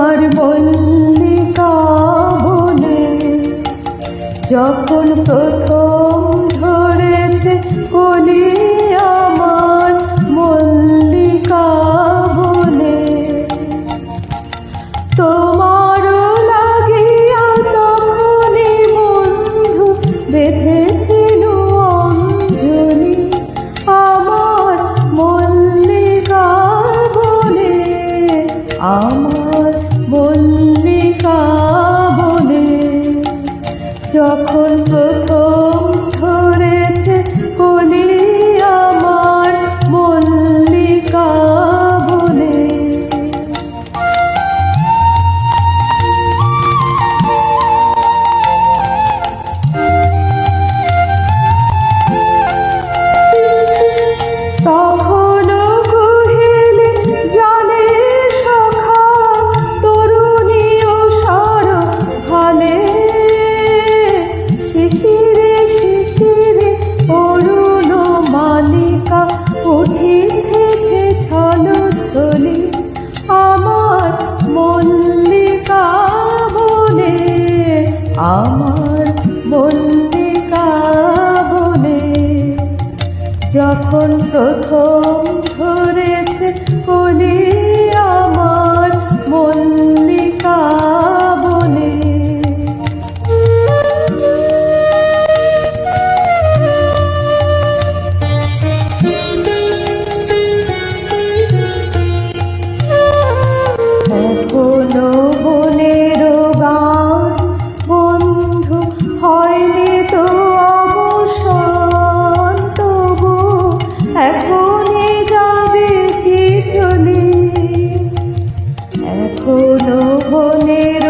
আমার মল্লিকা বনে যখন প্রথম ধরেছে কলি আমার মল্লিকা বনে তোমারও লাগিয়া তখনই বন্ধু বেঁধেছিল অঞ্জলি আমার মল্লিকা বনে আমার মল্লিকা বনে যখন প্রথম ধরেছে কলি আমার মল্লিকা বনে তখনও কুহেলে জলে সখা তরুণী ও সরভালে শিশিরে শিশিরে অরুণ মালিকা উঠিতেছে ছলছলি আমার মল্লিকা বনে আমার মল্লিকা বনে যখন প্রথম ধরেছে কলি আমার মল্লিকা বনে এখনো বনের গান বন্ধু হয়নি তো অবসান তবু এখনই যাবে কি চলি এখনো বনের